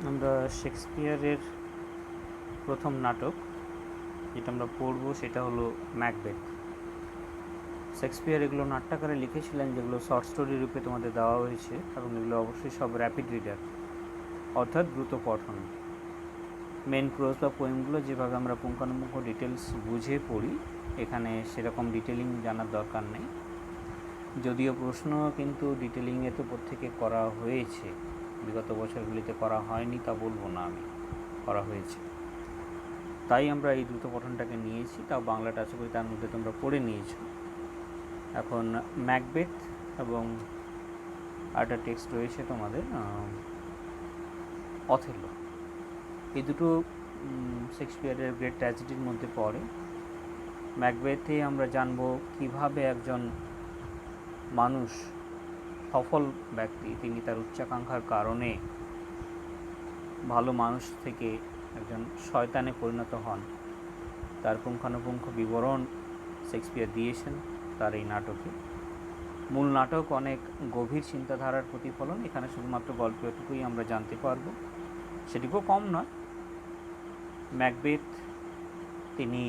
আমরা শেক্সপিয়ারের প্রথম নাটক যেটা আমরা পড়ব সেটা হলো ম্যাকবেথ। শেক্সপিয়ার এগুলো নাট্যাকারে লিখেছিলেন, যেগুলো শর্ট স্টোরি রূপে তোমাদের দেওয়া হয়েছে, এবং এগুলো অবশ্যই সব র্যাপিড রিডার, অর্থাৎ দ্রুত পঠন। মেন প্রোজ বা পোয়েমগুলো যেভাবে আমরা পুঙ্খানুপুঙ্খ ডিটেলস বুঝে পড়ি, এখানে সেরকম ডিটেলিং জানার দরকার নেই, যদিও প্রশ্ন কিন্তু ডিটেলিংয়ে তো প্রত্যেকে করা হয়েছে, বিগত বছরগুলিতে করা হয়নি তা বলবো না, আমি করা হয়েছে। তাই আমরা এই দ্রুত পঠনটাকে নিয়েছি, তাও বাংলাটা আশা করি তার মধ্যে তোমরা পড়ে নিয়েছো। এখন ম্যাকবেথ এবং আরেকটা টেক্সট রয়েছে তোমাদের অথেলো, এই দুটো শেক্সপিয়ারের গ্রেট ট্র্যাজেডির মধ্যে পড়ে। ম্যাকবেথে আমরা জানব কিভাবে একজন মানুষ, সফল ব্যক্তি, তিনি তার উচ্চাকাঙ্ক্ষার কারণে ভালো মানুষ থেকে একজন শয়তানে পরিণত হন। তার পুঙ্খানুপুঙ্খ বিবরণ শেক্সপিয়ার দিয়েছেন তার এই নাটকে। মূল নাটক অনেক গভীর চিন্তাধারার প্রতিফলন, এখানে শুধুমাত্র গল্পটুকুই আমরা জানতে পারব, সেটুকুও কম নয়। ম্যাকবেথ তিনি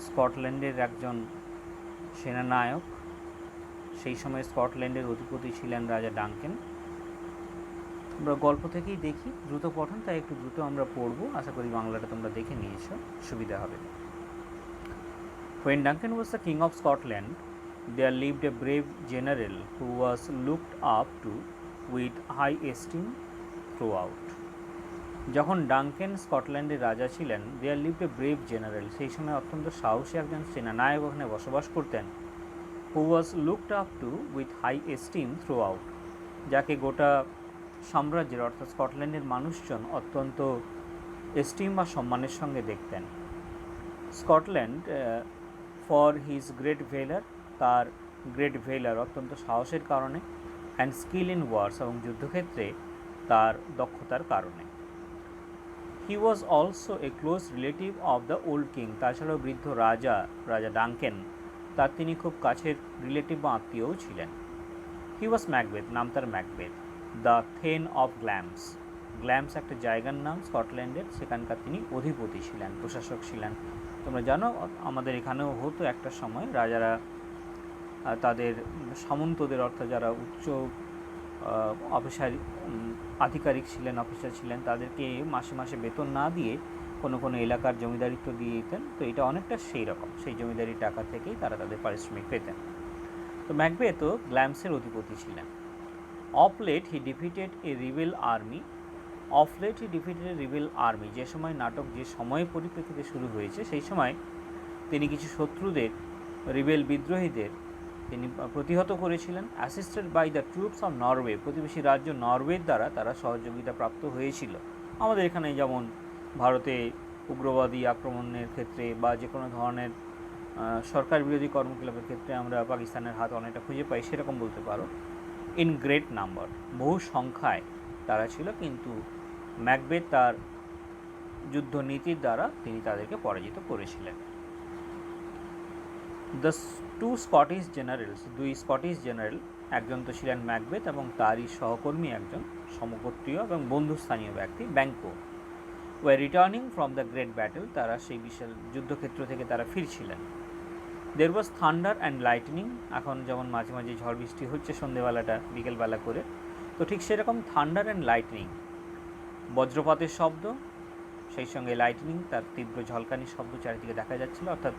স্কটল্যান্ডের একজন সেনানায়ক, সেই সময় স্কটল্যান্ডের অধিপতি ছিলেন রাজা ডাঙ্কেন। আমরা গল্প থেকেই দেখি, দ্রুত পঠন, তাই একটু দ্রুত আমরা পড়ব, আশা করি বাংলাটা তোমরা দেখে নিয়েছো, সুবিধা হবে। When Duncan was the king of Scotland, there lived a brave general who was looked up to with high esteem throughout. যখন ডাঙ্কেন স্কটল্যান্ডের রাজা ছিলেন, there lived a brave general, সেই সময় অত্যন্ত সাহসী একজন সেনানায়ক ওখানে বসবাস করতেন। Who was looked up to with high esteem throughout, যাকে গোটা সাম্রাজ্যের অর্থাৎ স্কটল্যান্ডের মানুষজন অত্যন্ত এস্টিম বা সম্মানের সঙ্গে দেখতেন। স্কটল্যান্ড ফর হিজ গ্রেট ভেলার, তার গ্রেট ভেলার অত্যন্ত সাহসের কারণে, অ্যান্ড স্কিল ইন ওয়ার্স, এবং যুদ্ধক্ষেত্রে তার দক্ষতার কারণে। He was also a close relative of the old king, তাছাড়াও বৃদ্ধ রাজা ডাঙ্কেন, তার তিনি খুব কাছের রিলেটিভ বা আত্মীয়ও ছিলেন। হি ওয়াজ ম্যাকবেথ, নাম তার ম্যাকবেথ। দ্য থেন অফ গ্ল্যামস, গ্ল্যামস একটা জায়গার নাম স্কটল্যান্ডের, সেখানকার তিনি অধিপতি ছিলেন, প্রশাসক ছিলেন। তোমরা জানো আমাদের এখানেও হতো একটা সময়, রাজারা তাদের সামন্তদের অর্থাৎ যারা উচ্চ অফিসার আধিকারিক ছিলেন, অফিসার ছিলেন, তাদেরকে মাসে মাসে বেতন না দিয়ে কোনো এলাকার জমিদারিত্ব দিয়ে দিতেন। তো এটা অনেকটা সেই রকম, সেই জমিদারির টাকা থেকেই তারা তাদের পারিশ্রমিক পেতেন। তো ম্যাকবেথও গ্ল্যামসের অধিপতি ছিলেন। Of late he defeated a rebel army, যে সময় নাটক যে সময়ের পরিপ্রেক্ষিতে শুরু হয়েছে, সেই সময় তিনি কিছু শত্রুদের, রিবেল বিদ্রোহীদের তিনি প্রতিহত করেছিলেন। Assisted by the troops of Norway, প্রতিবেশী রাজ্য নরওয়ের দ্বারা তারা সহযোগিতা প্রাপ্ত হয়েছিল। আমাদের এখানে যেমন ভারতে উগ্রবাদী আক্রমণের ক্ষেত্রে বা যে কোনো ধরনের সরকার বিরোধী কর্মকলাপের ক্ষেত্রে আমরা পাকিস্তানের হাত অনেকটা খুঁজে পাই, সেরকম বলতে পারো। ইন গ্রেট নাম্বার, বহু সংখ্যায় তারা ছিল, কিন্তু ম্যাকবেথ তার যুদ্ধনীতির দ্বারা তিনি তাদেরকে পরাজিত করেছিলেন। দ্য টু স্কটিশ জেনারেলস, দুই স্কটিশ জেনারেল, একজন তো ছিলেন ম্যাকবেথ এবং তারই সহকর্মী একজন সমগোত্রীয় এবং বন্ধুস্থানীয় ব্যক্তি Banquo, were returning from the great battle, তারা সেই বিশাল যুদ্ধক্ষেত্র থেকে তারা ফিরছিলেন। There was thunder and lightning, এখন যেমন মাঝে মাঝে ঝড় বৃষ্টি হচ্ছে সন্ধেবেলাটা বিকেলবেলা করে, তো ঠিক সেরকম থান্ডার অ্যান্ড লাইটনিং, বজ্রপাতের শব্দ, সেই সঙ্গে লাইটনিং, তার তীব্র ঝলকানির শব্দ চারিদিকে দেখা যাচ্ছিল, অর্থাৎ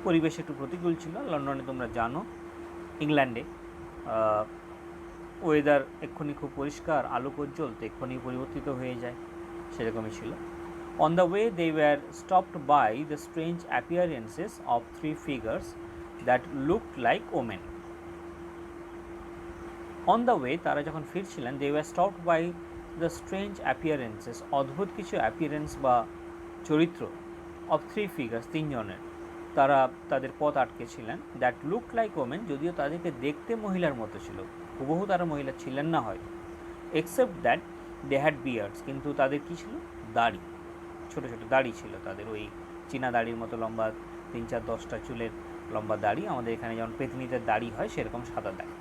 পরিবেশ একটু প্রতিকূল ছিল। লন্ডনে তোমরা জানো, ইংল্যান্ডে ওয়েদার এক্ষুনি খুব পরিষ্কার, আলোক উজ্জ্বল, তো এক্ষুনি পরিবর্তিত হয়ে যায়, সেরকমই ছিল। On the way they were stopped by the strange appearances of three figures that looked like women. On the way, তারা যখন ফিরছিলেন, they were stopped by the strange appearances, অদ্ভুত কিছু অ্যাপিয়ারেন্স বা চরিত্র, অফ থ্রি ফিগার্স, তিনজনের, তারা তাদের পথ আটকেছিলেন। দ্যাট লুক লাইক ওমেন, যদিও তাদেরকে দেখতে মহিলার মতো ছিল, হুবহু তারা মহিলা ছিলেন না হয়তো, except that they had beards, কিন্তু তাদের কী ছিল, দাড়ি, ছোটো ছোটো দাড়ি ছিল তাদের, ওই চীনা দাড়ির মতো লম্বা 3-4-10টা চুলের লম্বা দাড়ি, আমাদের এখানে যেমন পেতনিদের দাড়ি হয় সেরকম সাদা দাড়ি।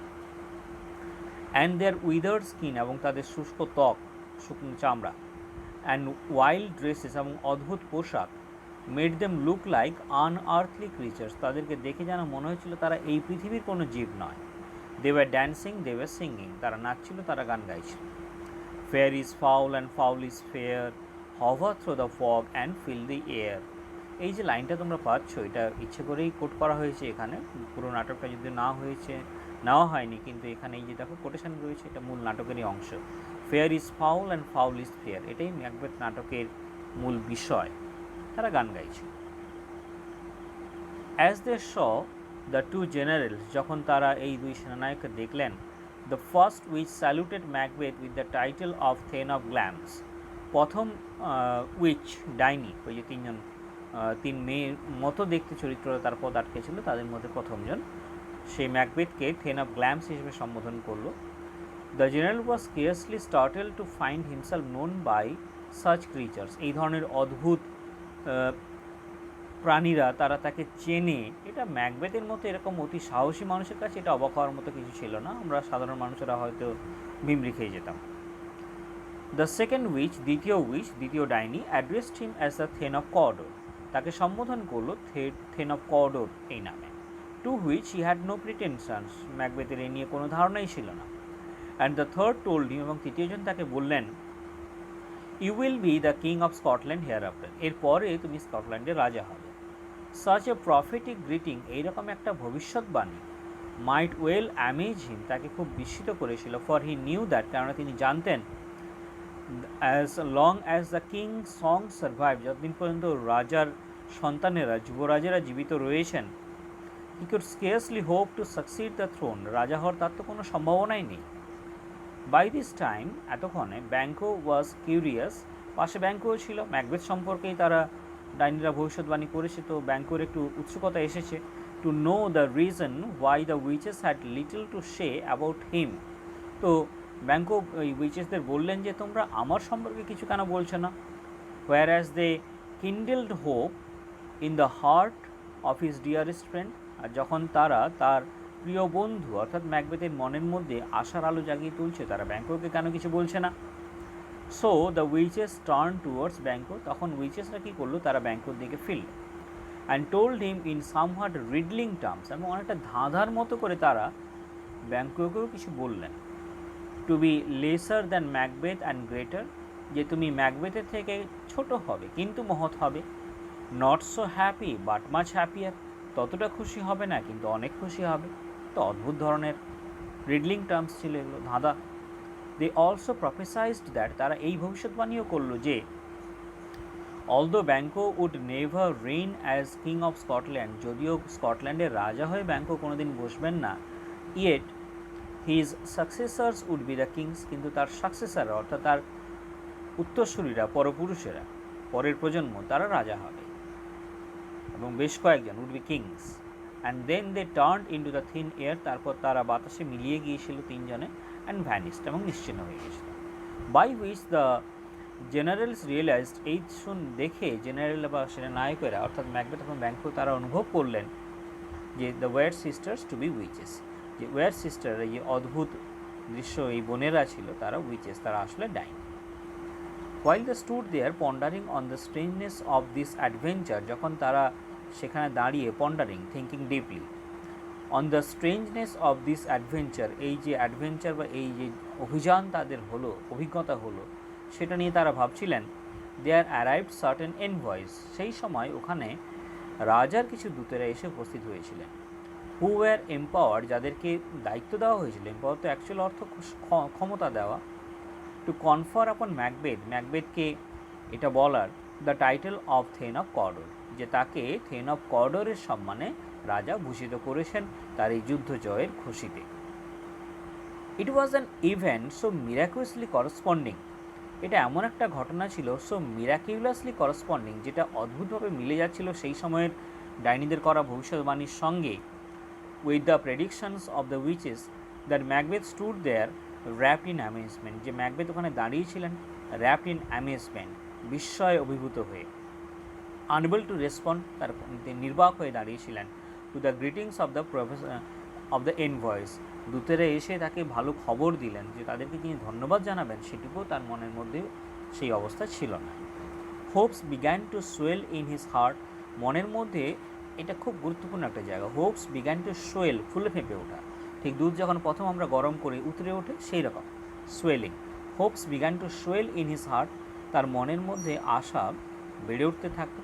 অ্যান্ড দেয়ার উইদার্ড স্কিন, এবং তাদের শুষ্ক ত্বক, শুকনো চামড়া, অ্যান্ড ওয়াইল্ড ড্রেসেস এবং অদ্ভুত পোশাক made them look like আনআর্থলি creatures, তাদেরকে দেখে যেন মনে হয়েছিল তারা এই পৃথিবীর কোনো জীব নয়। They were dancing, they were singing, তারা নাচছিল, তারা গান গাইছিল। Fair is foul and foul is fair, hover through the fog and fill the air. এই যে লাইনটা তোমরা পাচ্ছ, এটা ইচ্ছে করেই কোট করা হয়েছে এখানে, পুরো নাটকটা যদি নেওয়া হয়নি, কিন্তু এখানে এই যে দেখো কোটেশন রয়েছে, এটা মূল নাটকেরই অংশ। Fair is foul and foul is fair, এটাই ম্যাকবেথ নাটকের মূল বিষয়। তারা গান গাইছে। As they saw the two generals, যখন তারা এই দুই সেনানায়ককে দেখলেন, the first witch saluted Macbeth with the title of thane of Glamis, প্রথম উইচ ডাইনি, ওই যে তিন মেয়ের মতো দেখতে চরিত্র তার পদ আটকে ছিল, তাদের মধ্যে প্রথমজন, সেই ম্যাকবেথকে থেন অফ গ্ল্যামস হিসেবে সম্বোধন করলো। The general was scarcely startled to find himself known by such creatures, এই ধরনের অদ্ভুত প্রাণীরা তারা তাকে চেনে, এটা ম্যাকবেথের মতো এরকম অতি সাহসী মানুষের কাছে এটা অবাক হওয়ার মতো কিছু ছিল না, আমরা সাধারণ মানুষেরা হয়তো বিমরি খেয়ে যেতাম। দ্য সেকেন্ড উইচ, দ্বিতীয় ডাইনি, addressed him as the thane of Cawdor, তাকে সম্বোধন করলো থেন অফ কর্ডোর এই নামে। To which he had no pretensions, ম্যাকবেথের এ নিয়ে কোনো ধারণাই ছিল না। And the third told him, এবং তৃতীয়জন তাকে বললেন, you will be the king of Scotland hereafter, এরপরে তুমি স্কটল্যান্ডের রাজা হবে। সাচ এ প্রফেটিক গ্রিটিং, এইরকম একটা ভবিষ্যৎবাণী, মাইট ওয়েল অ্যামেজ হিম, তাকে খুব বিস্মিত করেছিল। ফর হি নিউ দ্যাট, কেননা তিনি জানতেন, as long as the king song survive, যতদিন পর্যন্ত রাজার সন্তানেরা, যুবরাজেরা জীবিত রয়েছেন, he could scarcely hope to succeed the thrown, রাজা হওয়ার তার তো কোনো সম্ভাবনাই নেই। বাই দিস টাইম, এতক্ষণে, ব্যাঙ্কো ওয়াজ কিউরিয়াস, পাশে ব্যাঙ্কোও ছিল, ম্যাকবেথ সম্পর্কেই তারা ডাইনিরা ভবিষ্যৎবাণী করেছে, তো ব্যাঙ্কোর একটু উৎসুকতা এসেছে, to know the reason why the witches had little to say about him. তো ব্যাঙ্কো ওই উইচেসদের বললেন যে তোমরা আমার সম্পর্কে কিছু কেন বলছো না। Whereas they kindled hope in the heart of his dearest friend, আর যখন তারা তার প্রিয় বন্ধু অর্থাৎ ম্যাকবেথের মনের মধ্যে আশার আলো জাগিয়ে তুলছে, তারা ব্যাঙ্কোকে কেন কিছু বলছে না। So the witches turn towards Banquo, তখন উইচেসরা কী করলো, তারা ব্যাঙ্কোর দিকে ফিরল। And told him in somewhat riddling terms, এবং অনেকটা ধাঁধার মতো করে তারা ব্যাঙ্কোকেও কিছু বললেন। To be lesser than Macbeth and greater, যে তুমি ম্যাকবেথের থেকে ছোট হবে কিন্তু মহৎ হবে। Not so happy but much happier, ততটা খুশি হবে না কিন্তু অনেক খুশি হবে। তো অদ্ভুত ধরনের রিডলিং টার্মস ছিল এগুলো, ধাঁধা। দে অলসো প্রফেসাইজড দ্যাট, তারা এই ভবিষ্যৎবাণীও করলো যে although Banquo would never reign as king of Scotland, যদিও স্কটল্যান্ডের রাজা হয়ে ব্যাঙ্কো কোনোদিন বসবেন না, yet his successors would be the kings, কিন্তু তার সাকসেসাররা অর্থাৎ তার উত্তরসূরিরা, পরপুরুষেরা, পরের প্রজন্ম, তারা রাজা হবে, এবং বেশ কয়েকজন would be kings. And then they turned into the thin air, তারপর তারা বাতাসে মিলিয়ে গিয়েছিল তিনজনে, অ্যান্ড ভ্যানিস্ট, এবং নিশ্চিহ্ন হয়ে গিয়েছিল। By which the generals realised, এই দেখে জেনারেল বা সেনানায়কেরা অর্থাৎ ম্যাকবেথ এবং ব্যাঙ্কো তারা অনুভব করলেন যে the weird sisters to be witches, যে ওয়ার সিস্টার, এই অদ্ভুত দৃশ্য, এই বোনেরা ছিল তারা উইচেস, তারা আসলে ডাইন। While they stood there pondering on the strangeness of this adventure, যখন তারা সেখানে দাঁড়িয়ে pondering, thinking deeply, on the strangeness of this adventure, এই যে অ্যাডভেঞ্চার বা এই যে অভিযান তাদের হলো, অভিজ্ঞতা হলো, সেটা নিয়ে তারা ভাবছিলেন। দেয়ার অ্যারাইভড সার্টেন এনভয়েস, সেই সময় ওখানে রাজার কিছু দূতেরা এসে উপস্থিত হয়েছিলেন। হু ওয়ার এম্পাওয়ার্ড, যাদেরকে দায়িত্ব দেওয়া হয়েছিল, এম্পাওয়ার তো অ্যাকচুয়াল অর্থ ক্ষমতা দেওয়া, টু কনফার আপন ম্যাকবেথ, ম্যাকবেথকে এটা বলার, the title of thane of Cawdor, যে তাকে থেন অফ কর্ডোরের সম্মানে রাজা ভূষিত করেছেন তার এই যুদ্ধ জয়ের খুশিতে। It was an event so miraculously corresponding, এটা এমন একটা ঘটনা ছিল, সো মিরাকিউলাসলি করসপন্ডিং, যেটা অদ্ভুতভাবে মিলে যাচ্ছিল সেই সময়ের ডাইনিদের করা ভবিষ্যৎবাণীর সঙ্গে, with the predictions of the witches, that Macbeth stood there rapt in amazement, যে ম্যাকবেথ ওখানে দাঁড়িয়েছিলেন র্যাপড ইন অ্যামেজমেন্ট, বিস্ময়ে অভিভূত হয়ে, আনএবল টু রেসপন্ড, তার নির্বাক হয়ে দাঁড়িয়েছিলেন, to the greetings of the envoys, দূতেরা এসে তাকে ভালো খবর দিলেন যে তাদেরকে তিনি ধন্যবাদ জানাবেন, সেটুকুও তার মনের মধ্যে সেই অবস্থা ছিল না। Hopes began to swell in his heart, মনের মধ্যে এটা খুব গুরুত্বপূর্ণ একটা জায়গা। হোপস বিগ্যান টু সোয়েল, ফুলে ফেঁপে ওঠা। ঠিক দুধ যখন প্রথম আমরা গরম করে উতরে ওঠে সেই রকম swelling. Hopes began to swell in his heart, তার মনের মধ্যে আশা বেড়ে উঠতে থাকতো।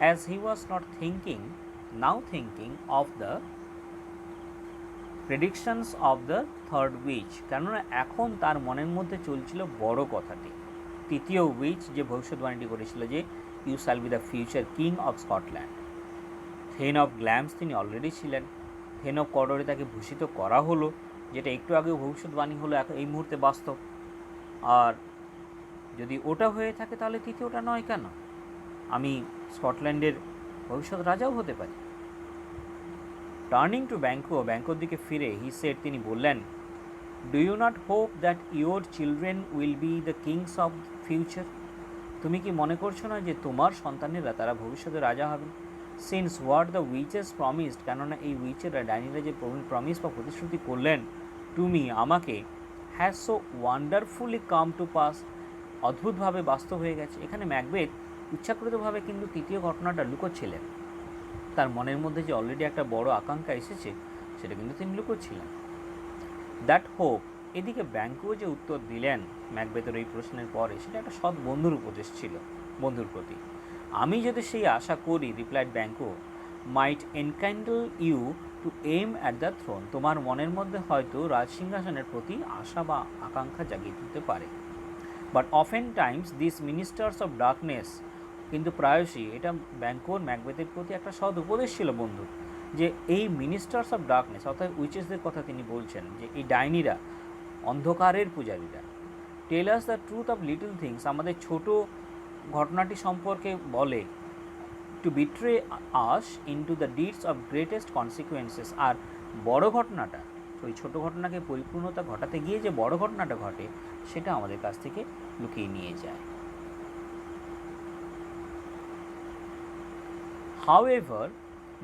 As he was not thinking, now thinking of the predictions of the third witch, কেননা এখন তার মনের মধ্যে চলছিল বড় কথাটি, তৃতীয় উইচ যে ভবিষ্যৎবাণীটি করেছিল যে you shall be the future king of Scotland. Thane of Glamis তিনি অলরেডি ছিলেন, থেন অফ কডরে তাকে ভূষিত করা হলো, যেটা একটু আগেও ভবিষ্যৎবাণী হলো, এখন এই মুহূর্তে বাস্তব। আর যদি ওটা হয়ে থাকে তাহলে তৃতীয়টা নয় কেন, আমি স্কটল্যান্ডের ভবিষ্যৎ রাজাও হতে পারি। টার্নিং টু ব্যাংকো, ব্যাংকোর দিকে ফিরে হি সেড, তিনি বললেন, do you not hope that your children will be the kings of future, তুমি কি মনে করছো না যে তোমার সন্তানেরা তারা ভবিষ্যতে রাজা হবেন? Since what the witches promised, কেননা এই উইচেরা ডাইনিরা যে প্রমিস বা প্রতিশ্রুতি করলেন টু মি, আমাকে, has so wonderfully come to pass, অদ্ভুতভাবে বাস্তব হয়ে গেছে। এখানে ম্যাকবেথ ইচ্ছাকৃতভাবে কিন্তু তৃতীয় ঘটনাটা লুকোচ্ছিলেন, তার মনের মধ্যে যে অলরেডি একটা বড় আকাঙ্ক্ষা এসেছে সেটা কিন্তু তিনি লুকোচ্ছিলেন। দ্যাট হোপ, এদিকে ব্যাংকো যে উত্তর দিলেন ম্যাকবেথের এই প্রশ্নের পরে, সেটা একটা সৎ বন্ধুর উপদেশ ছিল বন্ধুর প্রতি। আমি যদি সেই আশা করি, replied Banquo, might enkindle you to aim at the throne, তোমার মনের মধ্যে হয়তো রাজসিংহাসনের প্রতি আশা বা আকাঙ্ক্ষা জাগিয়ে তুলতে পারে। But often Times this ministers of darkness, কিন্তু প্রায়শই এটা ব্যাংকোর ম্যাকবেথের প্রতি একটা সৎ উপদেশ ছিল বন্ধু, যে এই মিনিস্টার্স অফ ডার্কনেস অর্থাৎ উইচেসদের কথা তিনি বলছেন, যে এই ডাইনিরা, অন্ধকারের পূজারীরা, tell us the truth of little things, আমাদের ছোট ঘটনাটি সম্পর্কে বলে, to betray us into the deeds of greatest consequences, আর বড় ঘটনাটা, ওই ছোট ঘটনাকে পরিপূর্ণতা ঘটাতে গিয়ে যে বড় ঘটনাটা ঘটে সেটা আমাদের কাছ থেকে লুকিয়ে নিয়ে যায়। However,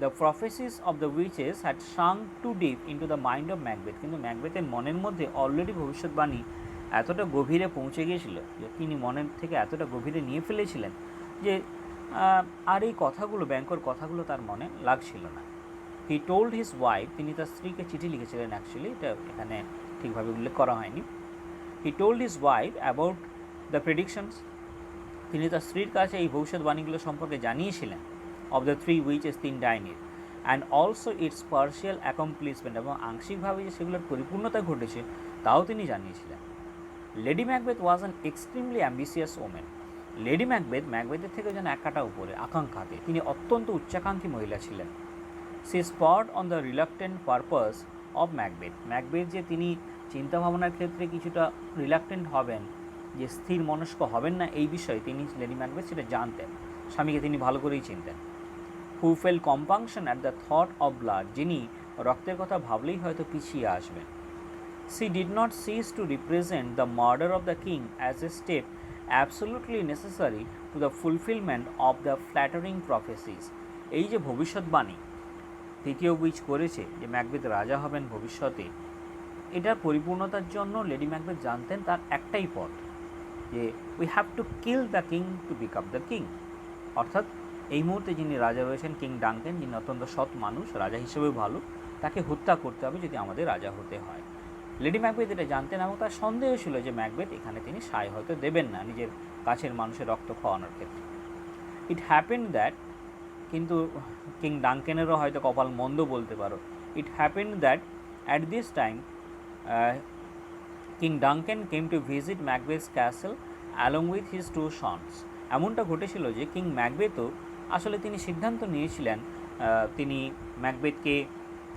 the prophecies of the witches had sunk too deep into the mind of Macbeth, কিন্তু ম্যাকবেথের মনের মধ্যে অলরেডি ভবিষ্যৎবাণী এতটা গভীরে পৌঁছে গিয়েছিল যে তিনি মনের থেকে এতটা গভীরে নিয়ে ফেলেছিলেন যে আর এই কথাগুলো, ব্যাংকোর কথাগুলো তার মনে লাগছিল না। হি টোল্ড হিজ ওয়াইফ, তিনি তার স্ত্রীকে চিঠি লিখেছিলেন, অ্যাকচুয়ালি এটা এখানে ঠিকভাবে উল্লেখ করা হয়নি। He told his wife about the predictions, তিনি তার স্ত্রীর কাছে এই ভবিষ্যৎবাণীগুলো সম্পর্কে জানিয়েছিলেন, অফ দ্য থ্রি উইচেস, তিন ডাইনির, and also its partial accomplishment, এবং আংশিকভাবে যে সেগুলোর পরিপূর্ণতা ঘটেছে তাও তিনি জানিয়েছিলেন। Lady Macbeth was an extremely ambitious woman, Lady Macbeth ম্যাকবেথের থেকে যেন এক কাটা উপরে আকাঙ্ক্ষাতে, তিনি অত্যন্ত উচ্চাকাঙ্ক্ষী মহিলা ছিলেন। She spot on the reluctant purpose of Macbeth, Macbeth যে তিনি চিন্তাভাবনার ক্ষেত্রে কিছুটা রিলাক্টেন্ট হবেন, যে স্থির মনস্ক হবেন না, এই বিষয়ে তিনি, লেডি ম্যাকবেথ সেটা জানতেন, স্বামীকে তিনি ভালো করেই চিনতেন। Who felt compunction at the thought of blood, যিনি রক্তের কথা ভাবলেই হয়তো পিছিয়ে আসবেন। She did not cease to represent the murder of the king as a step absolutely necessary to the fulfilment of the flattering prophecies, এই যে ভবিষ্যৎবাণী তৃতীয় উইচ করেছে যে ম্যাকবেথ রাজা হবেন ভবিষ্যতে, এটার পরিপূর্ণতার জন্য লেডি ম্যাকবেথ জানতেন তার একটাই পথ, যে we have to kill the king to become the king, অর্থাৎ এই মুহূর্তে যিনি রাজা রয়েছেন কিং ডাঙ্কেন, যিনি অত্যন্ত সৎ মানুষ, রাজা হিসেবেও ভালো, তাকে হত্যা করতে হবে যদি আমাদের রাজা হতে হয়। লেডি ম্যাকবেথ এটা জানতেন এবং তার সন্দেহ ছিল যে ম্যাকবেথ এখানে তিনি সায় হয়তো দেবেন না নিজের কাছের মানুষের রক্ত খাওয়ানোর ক্ষেত্রে। ইট হ্যাপেন্ড দ্যাট, কিন্তু কিং ডাঙ্কেনেরও হয়তো কপাল মন্দ বলতে পারো, it happened that at this time king Duncan came to visit Macbeth's castle along with his two sons, এমনটা ঘটেছিল যে কিং ম্যাকবেথও আসলে তিনি সিদ্ধান্ত নিয়েছিলেন, তিনি ম্যাকবেথকে,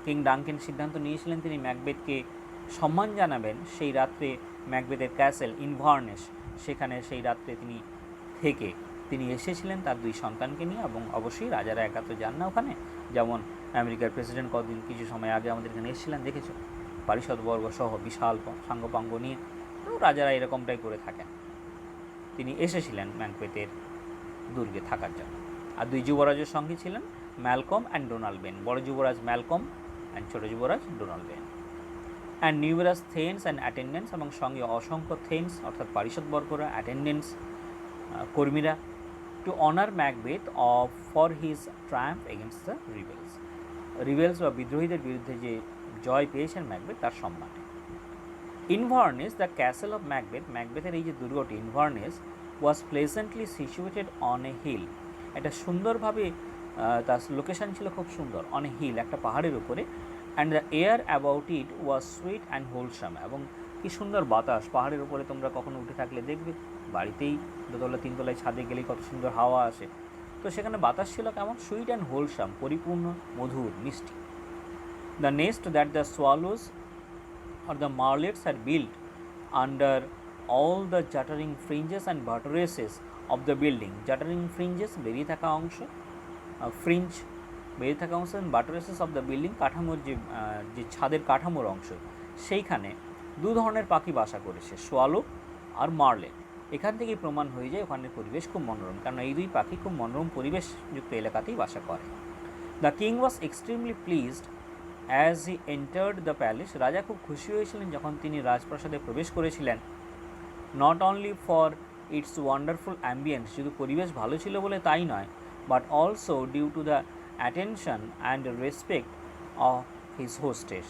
কিং ডাঙ্কেন সিদ্ধান্ত নিয়েছিলেন তিনি ম্যাকবেথকে সম্মান জানাবেন সেই রাত্রে ম্যাকবেথের ক্যাসেল ইনভার্নেস, সেখানে সেই রাত্রে তিনি থেকে তিনি এসেছিলেন তার দুই সন্তানকে নিয়ে, এবং অবশ্যই রাজারা একা তো যান না ওখানে, যেমন আমেরিকার প্রেসিডেন্ট কদিন কিছু সময় আগে আমাদের এখানে এসেছিলেন, দেখেছো, পারিষদবর্গ সহ বিশাল সাঙ্গপাঙ্গ নিয়ে, তো রাজারা এরকমটাই করে থাকেন। তিনি এসেছিলেন ম্যাকবেথের দুর্গে থাকার জন্য, আর দুই যুবরাজের সঙ্গে ছিলেন ম্যালকম অ্যান্ড ডোনাল্ড বেন, বড় যুবরাজ ম্যালকম অ্যান্ড ছোটো যুবরাজ Donalbain. And numerous thanes and attendants, এবং সঙ্গে অসংখ্য থেন্স অর্থাৎ পারিষদবর্গরা, অ্যাটেন্ডেন্স কর্মীরা, to honour Macbeth of for his triumph against the rebels বা বিদ্রোহীদের বিরুদ্ধে যে জয় পেয়েছেন ম্যাকবেথ তার সম্মানে। ইনভার্নেস, দ্য ক্যাসেল অফ ম্যাকবেথের এই যে দুর্গটি Inverness was pleasantly situated on a hill, এটা সুন্দরভাবে তার লোকেশান ছিল খুব সুন্দর, অন এ হিল, একটা পাহাড়ের উপরে। And the air about it was sweet and wholesome, এবং কি সুন্দর বাতাস, পাহাড়ের উপরে তোমরা কখনো উঠে থাকলে দেখবে, বাড়িতেই দোতলা তিনতলায় ছাদে গেলেই কত সুন্দর হাওয়া আসে, তো সেখানে বাতাস ছিল কেমন, সুইট অ্যান্ড হোলসাম, পরিপূর্ণ, মধুর, মিষ্টি। The nest that the swallows or the marlets had built under all the juttering fringes and buttresses of the building, juttering fringes বেরিয়ে থাকা অংশ, ফ্রিঞ্জ বেরিয়ে থাকা অংশ, buttresses of the building কাঠামোর যে ছাদের কাঠামোর অংশ, সেইখানে দু ধরনের পাখি বাসা করেছে, সোয়ালো আর মার্লেট। এখান থেকেই প্রমাণ হয়ে যায় ওখানের পরিবেশ খুব মনোরম, কারণ এই দুই পাখি খুব মনোরম পরিবেশযুক্ত এলাকাতেই বাসা করে। The king was extremely pleased as he entered the palace, রাজা খুব খুশি হয়েছিলেন যখন তিনি রাজপ্রাসাদে প্রবেশ করেছিলেন। Not only for its wonderful ambience, শুধু পরিবেশ ভালো ছিল বলে তাই নয়, but also due to the attention and respect of his hostess,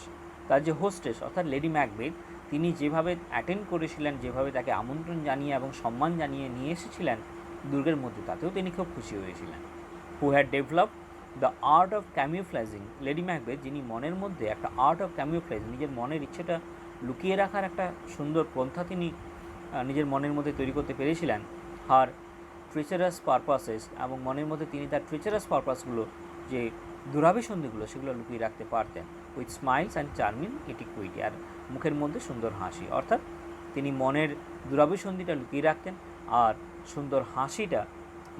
তার যে হোস্টেস অর্থাৎ লেডি ম্যাকবেথ, তিনি যেভাবে অ্যাটেন্ড করেছিলেন, যেভাবে তাকে আমন্ত্রণ জানিয়ে এবং সম্মান জানিয়ে নিয়ে এসেছিলেন দুর্গের মধ্যে, তাতেও তিনি খুব খুশি হয়েছিলেন। Who had developed the art of camouflaging, Lady Macbeth যিনি মনের মধ্যে একটা আর্ট অফ ক্যামিউফ্লেজ, নিজের মনের ইচ্ছেটা লুকিয়ে রাখার একটা সুন্দর পন্থা তিনি নিজের মনের মধ্যে তৈরি করতে পেরেছিলেন। হার ট্রিচারাস পারপাসেস, এবং মনের মধ্যে তিনি তার ট্রিচারাস পারপাসগুলো, যে দুরাভিসন্ধিগুলো, সেগুলো লুকিয়ে রাখতে পারতেন। With smiles and charming iniquity, আর মুখের মধ্যে সুন্দর হাসি, অর্থাৎ তিনি মনের দুরাভিসন্ধিটা লুকিয়ে রাখতেন আর সুন্দর হাসিটা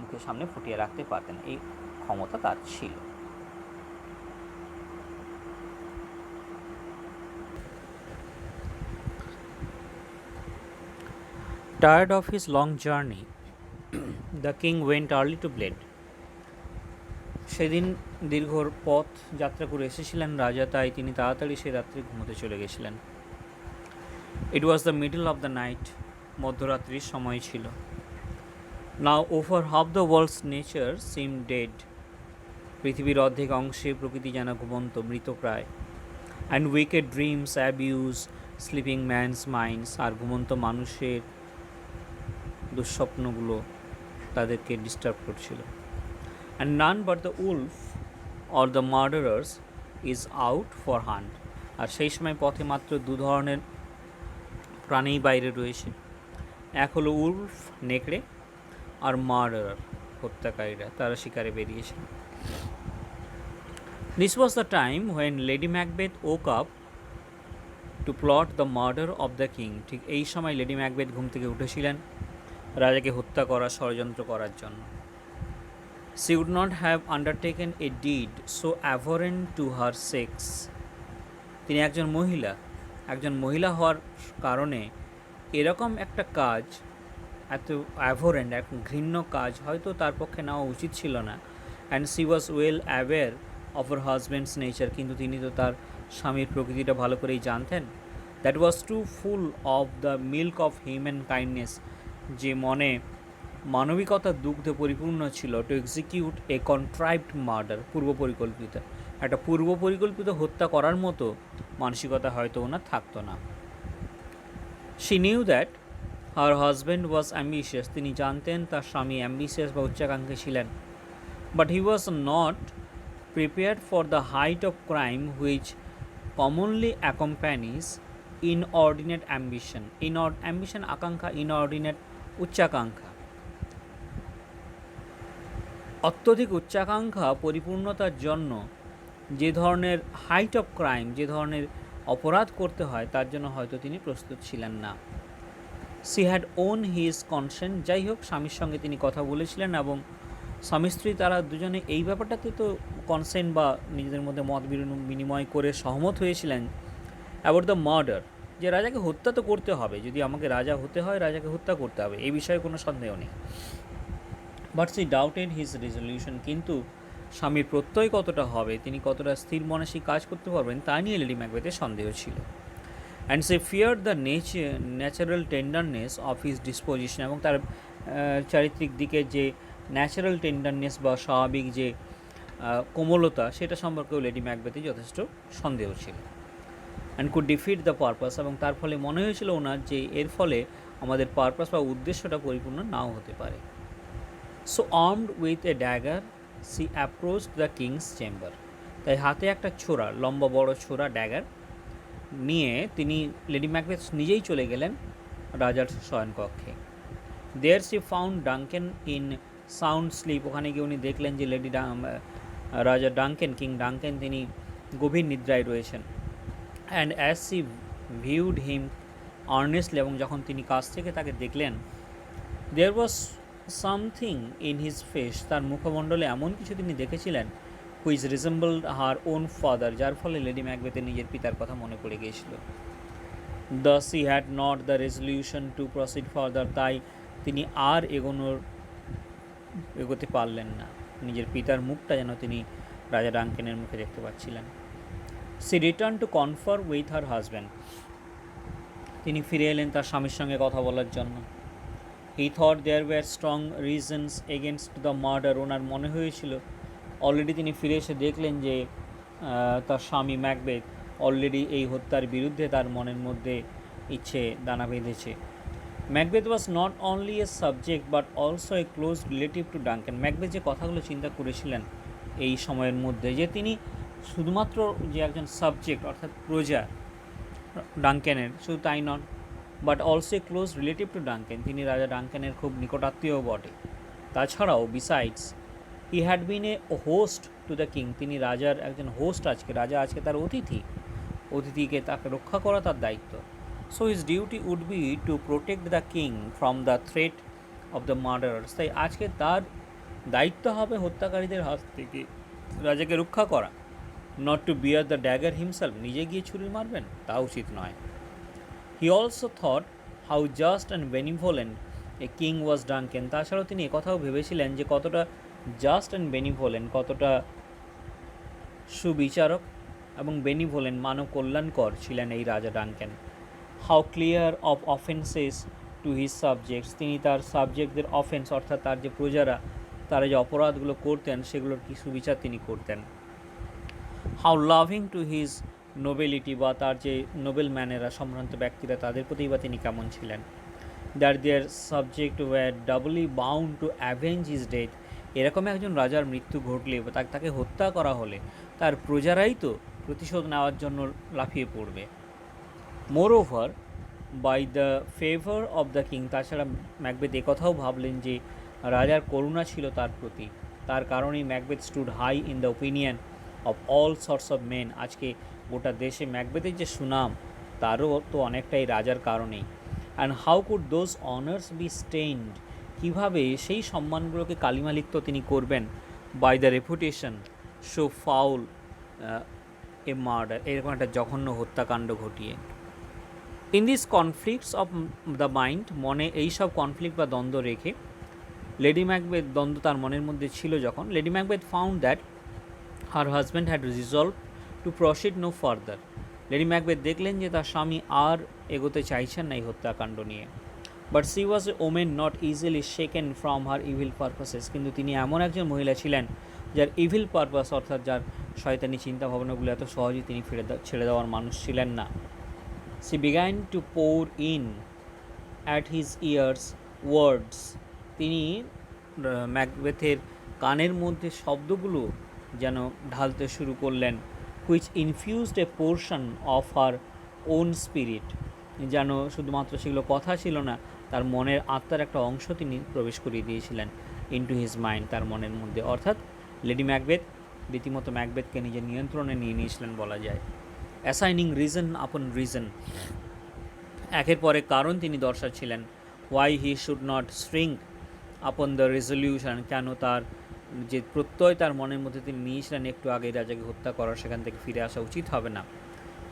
মুখের সামনে ফুটিয়ে রাখতে পারতেন, এই ক্ষমতা তার ছিল। Tired of his long journey, the king went early to bed, সেদিন দীর্ঘ পথ যাত্রা করে এসেছিলেন রাজা, তাই তিনি তাড়াতাড়ি সে রাত্রে ঘুমোতে চলে গেছিলেন। It was the middle of the night, মধ্যরাত্রির সময় ছিল। Now over half the world's nature seem dead, পৃথিবীর অর্ধেক অংশে প্রকৃতি যেন ঘুমন্ত, মৃতপ্রায়। And wicked dreams abuse sleeping man's minds, আর ঘুমন্ত মানুষের দুঃস্বপ্নগুলো তাদেরকে ডিস্টার্ব করছিল। And none but the wolf or the murderers is out for hunt, আর সেই সময় পথে মাত্র দু ধরনের প্রাণী বাইরে রয়েছে, এক হলো উলফ নেকড়ে, আর মার্ডারার হত্যাকারীরা, তারা শিকারে বেরিয়েছে। This was the time when Lady Macbeth woke up to plot the murder of the king, ঠিক এই সময় লেডি ম্যাকবেথ ঘুম থেকে উঠেছিলেন রাজাকে হত্যা করার ষড়যন্ত্র করার জন্য। She would not have undertaken a deed so abhorrent to her sex, তিনি একজন মহিলা হওয়ার কারণে এরকম একটা কাজ, এত অ্যাভোরেন্ট, এক ঘৃণ্য কাজ হয়তো তার পক্ষে নেওয়া উচিত ছিল না। And she was well aware of her husband's nature, কিন্তু তিনি তো তার স্বামীর প্রকৃতিটা ভালো করেই জানতেন। That was too full of the milk of human kindness, যে মনে মানবিকতার দুগ্ধে পরিপূর্ণ ছিল। To execute a contrived murder, একটা পূর্ব পরিকল্পিত হত্যা করার মতো মানসিকতা হয়তো ওনার থাকতো না। She knew that her husband was ambitious, তিনি জানতেন তার স্বামী অ্যাম্বিশিয়াস বা উচ্চাকাঙ্ক্ষী ছিলেন। But he was not prepared for the height of crime which commonly accompanies inordinate ambition, ambition আকাঙ্ক্ষা, ইনঅর্ডিনেট উচ্চাকাঙ্ক্ষা, অত্যধিক উচ্চাকাঙ্ক্ষা পরিপূর্ণতার জন্য যে ধরনের হাইট অফ ক্রাইম, যে ধরনের অপরাধ করতে হয়, তার জন্য হয়তো তিনি প্রস্তুত ছিলেন না। She had won his consent, যাই হোক স্বামীর সঙ্গে তিনি কথা বলেছিলেন এবং স্বামী স্ত্রী তারা দুজনে এই ব্যাপারটাতে তো কনসেন্ট বা নিজেদের মধ্যে মত বিনিময় করে সহমত হয়েছিলেন অ্যাবাউট দ্য মার্ডার, যে রাজাকে হত্যা তো করতে হবে, যদি আমাকে রাজা হতে হয় রাজাকে হত্যা করতে হবে, এই বিষয়ে কোনো সন্দেহ নেই। But she doubted his resolution, কিন্তু স্বামীর প্রত্যয় কতটা হবে, তিনি কতটা স্থির মনে সেই কাজ করতে পারবেন, তা নিয়ে লেডি ম্যাকবেথের সন্দেহ ছিল। And say fear the natural tenderness of his disposition, এবং তার চারিত্রিক দিকের যে ন্যাচারাল টেন্ডারনেস বা স্বাভাবিক যে কোমলতা, সেটা সম্পর্কেও লেডি ম্যাকবেথের যথেষ্ট সন্দেহ ছিল। And could defeat the purpose, এবং তার ফলে মনে হয়েছিল ওনার যে এর ফলে আমাদের পারপাস বা উদ্দেশ্যটা পরিপূর্ণ নাও হতে পারে। So armed with a dagger she approached the king's chamber, তাই হাতে একটা ছোরা, লম্বা বড় ছোরা ড্যাগার নিয়ে তিনি লেডি ম্যাকবেথ নিজেই চলে গেলেন রাজার শয়নকক্ষে। There she found Duncan in sound sleep, ওখানে গিয়ে উনি দেখলেন যে রাজা ডাঙ্কেন, কিং ডাঙ্কেন, তিনি গভীর নিদ্রায় রয়েছেন। And as she viewed him earnestly, এবং যখন তিনি কাছ থেকে তাকে দেখলেন, there was something in his face, তার মুখমণ্ডলে এমন কিছু তিনি দেখেছিলেন which resembled her own father, যার ফলে লেডি ম্যাকবেথের নিজের পিতার কথা মনে পড়ে গিয়েছিল। Thus he had not the resolution to proceed further, তাই তিনি আর এগোতে পারলেন না, নিজের পিতার মুখটা যেন তিনি রাজা ডাঙ্কেনের মুখে দেখতে পাচ্ছিলেন। She return to confer with her husband, তিনি ফিরে এলেন তার স্বামীর সঙ্গে কথা বলার জন্য। He thought there were strong reasons against the murder, ওনার মনে হয়েছিল অলরেডি তিনি ফিরে এসে দেখলেন যে তার স্বামী ম্যাকবেথ অলরেডি এই হত্যার বিরুদ্ধে তার মনের মধ্যে ইচ্ছে দানা বেঁধেছে। Macbeth was not only a subject but also a close relative to Duncan, Macbeth যে কথাগুলো চিন্তা করেছিলেন এই সময়ের মধ্যে, যে তিনি শুধুমাত্র যে একজন সাবজেক্ট অর্থাৎ প্রজা ডাঙ্কেনের, শুধু তাই নন, but also a close relative to Duncan, তিনি রাজা ডাঙ্কেনের খুব নিকটাত্মীয় বটে। তাছাড়াও besides he had been a host to the king, তিনি রাজার একজন হোস্ট, রাজা আজকে তার অতিথিকে তাকে রক্ষা করা তার দায়িত্ব। So his duty would be to protect the king from the threat of the murderers, তাই আজকে তার দায়িত্ব হবে হত্যাকারীদের হাত থেকে রাজাকে রক্ষা করা, not to bear the dagger himself, নিজে গিয়ে ছুরি মারবেন তা উচিত নয়। He also thought how just and benevolent a king was Duncan, তাছাড়াও তিনি একথাও ভেবেছিলেন যে কতটা জাস্ট অ্যান্ড বেনিভোলেন্ট, কতটা সুবিচারক এবং বেনিভোলেন্ট মানব কল্যাণকর ছিলেন এই রাজা ডাঙ্কেন। How clear of offences to his subjects, তিনি তার সাবজেক্টদের অফেন্স অর্থাৎ তার যে প্রজারা তারা যে অপরাধগুলো করতেন সেগুলোর কি সুবিচার তিনি করতেন। How loving to his nobility, বা তার যে নোবেল ম্যানেরা, সম্ভ্রান্ত ব্যক্তিরা, তাদের প্রতি বা তিনি কেমন ছিলেন। That their subject were doubly bound to avenge his death, এরকম একজন রাজার মৃত্যু ঘটলে বা তাকে হত্যা করা হলে তার প্রজারাই তো প্রতিশোধ নেওয়ার জন্য লাফিয়ে পড়বে। Moreover by the favour of the king, তাছাড়া ম্যাকবেথ একথাও ভাবলেন যে রাজার করুণা ছিল তার প্রতি, তার কারণেই Macbeth stood high in the opinion of all sorts of men, আজকে গোটা দেশে ম্যাকবেথের যে সুনাম তারও তো অনেকটাই রাজার কারণেই। And how could those honours be stained, কীভাবে সেই সম্মানগুলোকে কালিমালিপ্ত তিনি করবেন, by the reputation so foul a murder, এরকম একটা জঘন্য হত্যাকাণ্ড ঘটিয়ে। In this conflicts of the mind, মনে এইসব কনফ্লিক্ট বা দ্বন্দ্ব রেখে লেডি ম্যাকবেথ, দ্বন্দ্ব তার মনের মধ্যে ছিল যখন, Lady Macbeth found that her husband had resolved to proceed no further, Lady Macbeth দেখলেন যে তার স্বামী আর এগোতে চাইছেন না এই হত্যাকাণ্ড নিয়ে। But C was A women not easily shaken from her evil purposes, কিন্তু তিনি এমন একজন মহিলা ছিলেন যার ইভিল পারপাস অর্থাৎ যার শয়তানি চিন্তা ভাবনাগুলো এত সহজেই তিনি ছেড়ে দেওয়ার মানুষ ছিলেন না। She began to pour in at his ears words, তিনি ম্যাকবেথের কানের মধ্যে শব্দগুলো যেন ঢালতে শুরু করলেন, which infused a portion of her own spirit, যেন শুধুমাত্র সেগুলো কথা ছিল না, তার মনের আত্মার একটা অংশ তিনি প্রবেশ করিয়ে দিয়েছিলেন ইনটু হিজ মাইন্ড, তার মনের মধ্যে। অর্থাৎ লেডি ম্যাকবেথ রীতিমতো ম্যাকবেথকে নিজের নিয়ন্ত্রণে নিয়ে নিয়েছিলেন বলা যায়। অ্যাসাইনিং রিজন আপন রিজন, একের পরে কারণ তিনি দর্শাচ্ছিলেন। Why he should not shrink upon the resolution, কেন তার যে প্রত্যয় তার মনের মধ্যে তিনি নিয়েছিলেন একটু আগে রাজাকে হত্যা করার, সেখান থেকে ফিরে আসা উচিত হবে না,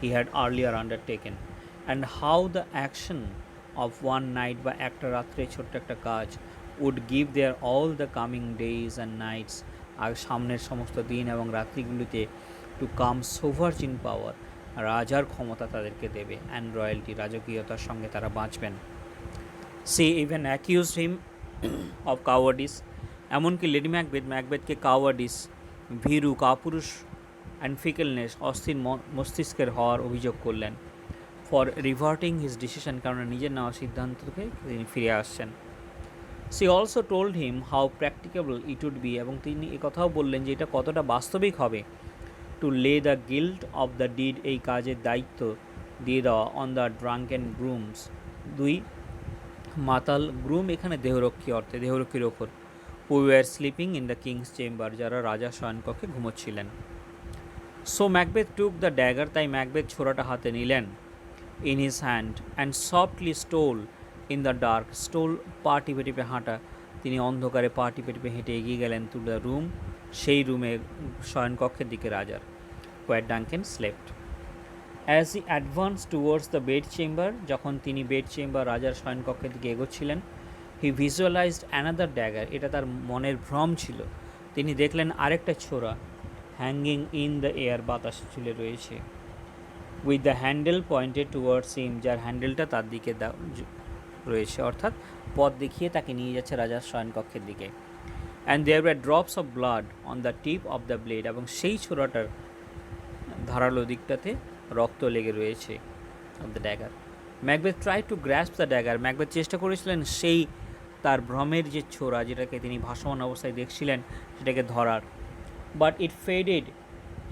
he had earlier undertaken. And how the action of one night, বা একটা রাত্রে ছোট্ট একটা কাজ, would give their all the coming days and nights, আর সামনের সমস্ত দিন এবং রাত্রিগুলিতে টু কাম সোভার্জিন পাওয়ার, রাজার ক্ষমতা তাদেরকে দেবে, অ্যান্ড রয়্যালটি, রাজকীয়তার সঙ্গে তারা বাঁচবেন। সে ইভেন অ্যাকিউজ হিম অফ কাওয়ার্ডিস, এমনকি লেডি ম্যাকবেথকে কাওয়ার্ডিস, ভীরু, কাপুরুষ অ্যান্ড ফিকেলনেস, অস্থির মস্তিষ্কের হওয়ার অভিযোগ করলেন। ফর রিভার্টিং হিজ ডিসিশন, কারণ নিজের নেওয়া সিদ্ধান্ত থেকে তিনি ফিরে আসছেন। She also told him how practicable it would be, এবং তিনি একথাও বললেন যে এটা কতটা বাস্তবিক হবে, টু লে the guilt of the did, এই কাজের দায়িত্ব দিয়ে দেওয়া, অন দ্য ড্রাঙ্কেন গ্রুমস, দুই মাতাল গ্রুম, এখানে দেহরক্ষী অর্থে, দেহরক্ষীর ওপর, who were sleeping in the king's chamber, যারা রাজার শয়নকক্ষে ঘুমোচ্ছিলেন। So Macbeth took the dagger, তাই ম্যাকবেথ ছোরাটা হাতে নিলেন, in his hand, and softly stole in the dark, stole পা টিপে টিপে হাঁটা, তিনি অন্ধকারে পা টিপে টিপে হেঁটে এগিয়ে গেলেন টু দ্য রুম, সেই রুমে, শয়নকক্ষের দিকে রাজার, where Duncan slept. As he advance towards the bed chamber, যখন তিনি বেড চেম্বার, রাজার শয়নকক্ষের দিকে এগোচ্ছিলেন, হি ভিজুয়ালাইজড অ্যানাদার ড্যাগার, এটা তার মনের ভ্রম ছিল, তিনি দেখলেন আরেকটা ছোরা, হ্যাঙ্গিং ইন দ্য এয়ার, বাতাস ঝুলে রয়েছে, with the handle pointed towards him, যার হ্যান্ডেলটা তার দিকে রয়েছে, অর্থাৎ পথ দেখিয়ে তাকে নিয়ে যাচ্ছে রাজার শয়নকক্ষের দিকে। And there were drops of blood on the tip of the blade, এবং সেই ছোরাটার ধারালো দিকটাতে রক্ত লেগে রয়েছে, of the dagger. Macbeth try to grasp the dagger, Macbeth চেষ্টা করেছিলেন সেই তার ভ্রমের যে ছোরা, যেটাকে তিনি ভাসমান অবস্থায় দেখছিলেন, সেটাকে ধরার, but it faded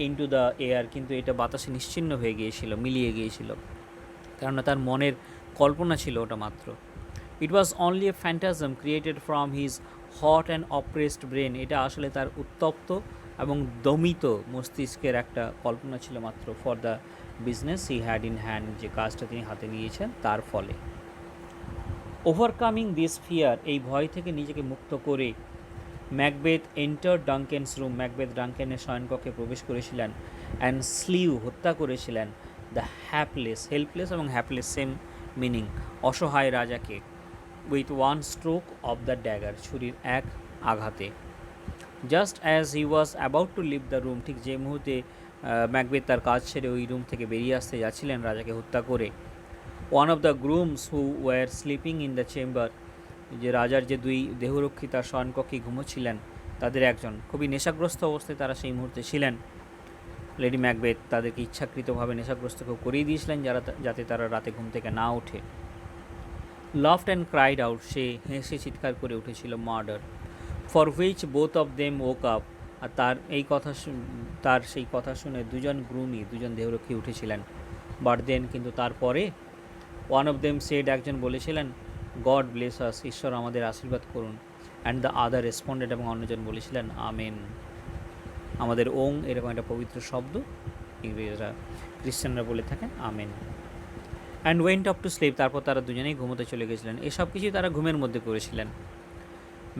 into the air, কিন্তু এটা বাতাসে নিশ্চিহ্ন হয়ে গিয়েছিল, মিলিয়ে গিয়েছিল, কেননা তার মনের কল্পনা ছিল ওটা মাত্র। It was only a phantasm created from his hot and oppressed brain, এটা আসলে তার উত্তপ্ত এবং দমিত মস্তিষ্কের একটা কল্পনা ছিল মাত্র, for the business he had in hand, যে কাজটা তিনি হাতে নিয়েছেন তার ফলে। ওভারকামিং দিস ফিয়ার, এই ভয় থেকে নিজেকে মুক্ত করে, ম্যাকবেথ এন্টার ডাঙ্কেনস রুম, ম্যাকবেথ ডাঙ্কেনের শয়নকক্ষে প্রবেশ করেছিলেন, অ্যান্ড স্লিউ, হত্যা করেছিলেন, দ্য হ্যাপলেস, হেল্পলেস এবং হ্যাপলেস সেম মিনিং, অসহায় রাজাকে, with one stroke of the dagger, ছুরির এক আঘাতে। Just as he was about to leave the room, ঠিক যে মুহূর্তে ম্যাকবেথ তার কাজ ছেড়ে ওই রুম থেকে বেরিয়ে আসতে যাচ্ছিলেন রাজাকে হত্যা করে, one of the grooms who were sleeping in the chamber, যে রাজার যে দুই দেহরক্ষী তার শয়নকক্ষে ঘুমোচ্ছিলেন, তাদের একজন, খুবই নেশাগ্রস্ত অবস্থায় তারা সেই মুহূর্তে ছিলেন। লেডি ম্যাকবেথ তাদেরকে ইচ্ছাকৃতভাবে নেশাগ্রস্ত কেউ করিয়ে দিয়েছিলেন, যাতে তারা রাতে ঘুম থেকে না ওঠে। লাফড অ্যান্ড ক্রাইড আউট, সে হেসে চিৎকার করে উঠেছিল, murder, for which both of them woke up, আর তার সেই কথা শুনে দুজন দেহরক্ষী উঠেছিলেন। বাট দেন, কিন্তু তারপরে, ওয়ান অফ দেম সেড, একজন বলেছিলেন, গড ব্লেস আস, ঈশ্বর আমাদের আশীর্বাদ করুন, অ্যান্ড দ্য আদার রেসপন্ডেড, এবং অন্যজন বলেছিলেন আমেন। আমাদের ওং এরকম একটা পবিত্র শব্দ ইংরেজরা, খ্রিস্টানরা বলে থাকেন amen. And went up to sleep, তারপর তারা দুজনেই ঘুমোতে চলে গেছিলেন, এসব কিছুই তারা ঘুমের মধ্যে করেছিলেন।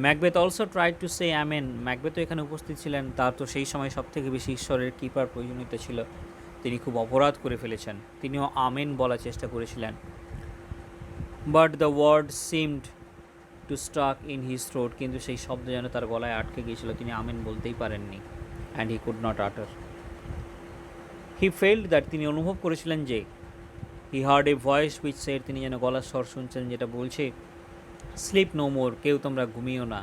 Macbeth also tried to say amen, ম্যাকবেথও এখানে উপস্থিত ছিলেন, তার তো সেই সময় সবথেকে বেশি ঈশ্বরের কৃপার প্রয়োজনীয়তা ছিল, তিনি খুব অপরাধ করে ফেলেছেন, তিনিও আমেন বলার চেষ্টা করেছিলেন, but the word seemed to stuck in his throat, কিন্তু সেই শব্দ যেন তার গলায় আটকে গিয়েছিল, তিনি আমেন বলতেই পারেননি, অ্যান্ড হি কুড নট আটার। হি ফেল্ড দ্যাট, তিনি অনুভব করেছিলেন যে, he heard a voice which said, তিনি যেন গলার স্বর শুনছেন যেটা বলছে, স্লিপ নো মোর, কেউ তোমরা ঘুমিও না।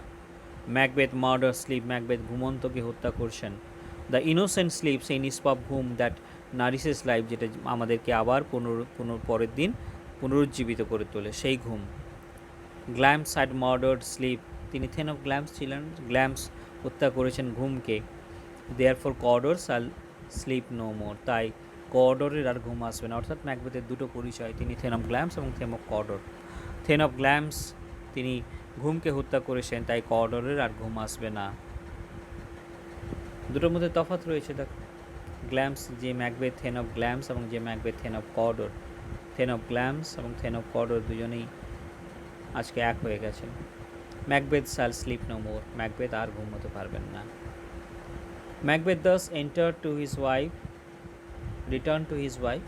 ম্যাকবেথ মার্ডার স্লিপ, ম্যাকবেথ ঘুমন্তকে হত্যা করছেন। দ্য ইনোসেন্ট স্লিপ, সেই নিষ্পাপ ঘুম, দ্যাট নারিসেস লাইফ, যেটা আমাদেরকে আবার পরের দিন পুনরুজ্জীবিত করে তোলে, সেই ঘুম। গ্ল্যাম্পস হ্যাড মার্ডার্ড স্লিপ, তিনি থেন অফ গ্ল্যাম্পস ছিলেন, গ্ল্যাম্পস হত্যা করেছেন ঘুমকে। দেয়ারফর কর্ডর শাল স্লিপ নো মোর, তাই কর্ডরের আর ঘুম আসবে না, অর্থাৎ ম্যাকবেথের দুটো পরিচয়, তিনি থেন অফ গ্ল্যাম্পস এবং thane of Cawdor. Thane of Glamis, তিনি ঘুমকে হত্যা করেছেন, তাই কর্ডরের আর ঘুম আসবে না। দুটোর মধ্যে তফাৎ রয়েছে, দেখ, গ্ল্যাম্পস যে ম্যাকবেথ থেন অফ গ্ল্যাম্পস, এবং যে Macbeth thane of Cawdor. Thane of Glamis এবং থেন অফ কর্ডর দুজনেই আজকে এক হয়ে গেছেন। Macbeth shall sleep no more, ম্যাকবেথ আর ঘুমোতে পারবেন না। Macbeth does enter to his wife, return to his wife,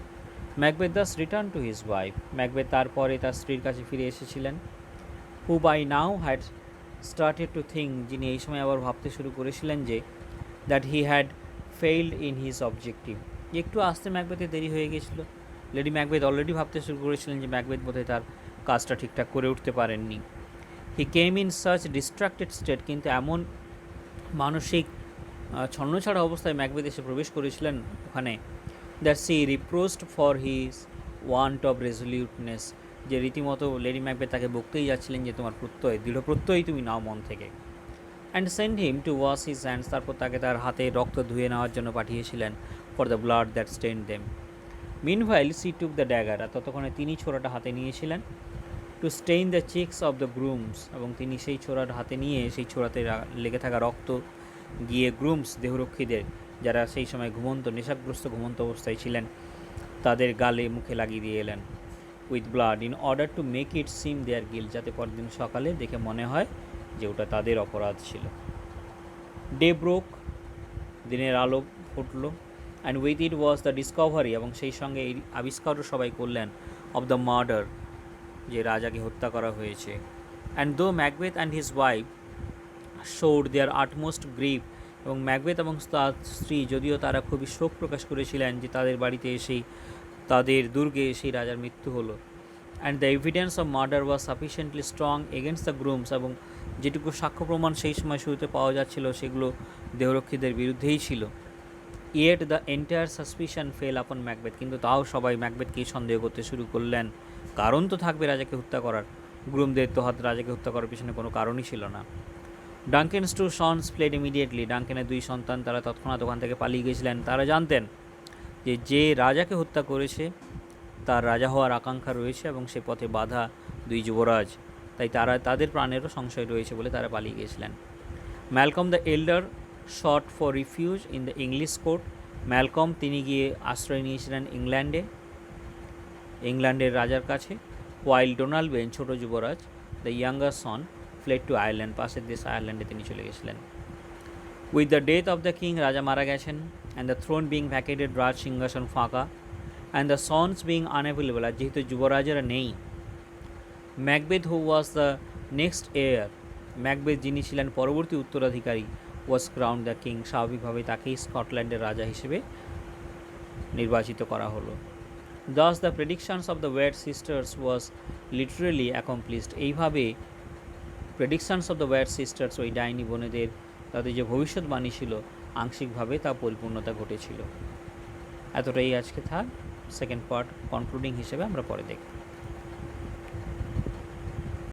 Macbeth does return to his wife, Macbeth তারপরে তার স্ত্রীর কাছে ফিরে এসেছিলেন। Who by now had started to think, যিনি এই সময় আবার ভাবতে শুরু করেছিলেন যে, that he had failed in his objective, একটু আসতে ম্যাকবেথের দেরি হয়ে গেছিল। লেডি ম্যাকবেথ অলরেডি ভাবতে শুরু করেছিলেন যে ম্যাকবেথ বোধহয় তার কাজটা ঠিকঠাক করে উঠতে পারেননি। He came in such distracted state, কিন্তু এমন মানসিক ছন্নছাড়া অবস্থায় ম্যাকবেথ এসে প্রবেশ করেছিলেন ওখানে, that she reproached for his want of resoluteness, যে রীতিমতো লেডি ম্যাকবেথ তাকে বকতেই যাচ্ছিলেন যে তোমার দৃঢ় প্রত্যয়ই তুমি নাও মন থেকে। And send him to wash his hands, তারপর তাকে তার হাতে রক্ত ধুয়ে নেওয়ার জন্য পাঠিয়েছিলেন, for the blood that stain them. Meanwhile she took the dagger, আর ততক্ষণে তিনি ছোড়াটা হাতে নিয়েছিলেন, to stain the cheeks of the grooms, এবং তিনি সেই ছোড়ার হাতে নিয়ে সেই ছোড়াতে লেগে থাকা রক্ত গিয়ে গ্রুমস দেহরক্ষীদের, যারা সেই সময় নেশাগ্রস্ত ঘুমন্ত অবস্থায় ছিলেন, তাদের গালে মুখে লাগিয়ে দিয়ে এলেন, with blood, in order to make it seem their guilt, যাতে পরদিন সকালে দেখে মনে হয় যে ওটা তাদের অপরাধ ছিল। ডে ব্রোক, দিনের আলো ফুটল, and with it was the discovery, এবং সেই সঙ্গে এই আবিষ্কারও সবাই করলেন, অফ দ্য মার্ডার, যে রাজাকে হত্যা করা হয়েছে। And though Macbeth and his wife showed their utmost grief, এবং ম্যাকবেথ এবং তার স্ত্রী যদিও তারা খুবই শোক প্রকাশ করেছিলেন যে তাদের বাড়িতে এসেই, তাদের দুর্গে সেই রাজার মৃত্যু হলো। And the evidence of murder was sufficiently strong against the grooms, এবং যেটুকু সাক্ষ্য প্রমাণ সেই সময় শুরুতে পাওয়া যাচ্ছিল সেগুলো দেহরক্ষীদের বিরুদ্ধেই ছিল। Yet the entire suspicion fail আপন ম্যাকবেথ, কিন্তু তাও সবাই ম্যাকবেথকেই সন্দেহ করতে শুরু করলেন। কারণ তো থাকবে রাজাকে হত্যা করার, গ্রুমদের তো রাজাকে হত্যা করার পিছনে কোনো কারণই ছিল না। ডাঙ্কেনস টু সন্স ফ্লেড ইমিডিয়েটলি, ডাঙ্কেনের দুই সন্তান তারা তৎক্ষণাৎ ওখান থেকে পালিয়ে গেছিলেন। তারা জানতেন যে যে রাজাকে হত্যা করেছে তার রাজা হওয়ার আকাঙ্ক্ষা রয়েছে, এবং সে পথে বাধা দুই যুবরাজ, তাই তাদের প্রাণেরও সংশয় রয়েছে বলে তারা পালিয়ে গিয়েছিলেন। Malcolm the এল্ডার shot for refuse in the English court, Malcolm তিনি গিয়ে আশ্রয় নিয়েছিলেন ইংল্যান্ডের রাজার কাছে। ওয়াইল ডোনাল্ড বেন, ছোট যুবরাজ, the younger son, fled to Ireland, পাশের দেশ আয়ারল্যান্ডে তিনি চলে গেছিলেন। With the death of the king, রাজা মারা গেছেন, and the throne being vacated, রাজ সিংহাসন ফাঁকা, and the sons being unavailable, আর যেহেতু যুবরাজেরা নেই, Macbeth who was the next heir, Macbeth যিনি ছিলেন পরবর্তী উত্তরাধিকারী, ওয়াজ ক্রাউন্ড দ্য কিং, স্বাভাবিকভাবে তাকেই স্কটল্যান্ডের রাজা হিসেবে নির্বাচিত করা হলো। Thus the predictions of the weird sisters was literally accomplished, এইভাবে predictions of the weird sisters, ওই ডাইনি বোনেদের তাদের যে ভবিষ্যৎবাণী ছিল আংশিকভাবে তা পরিপূর্ণতা ঘটেছিল। এতটাই আজকে থাক, সেকেন্ড পার্ট কনক্লুডিং হিসেবে আমরা পরে দেখব।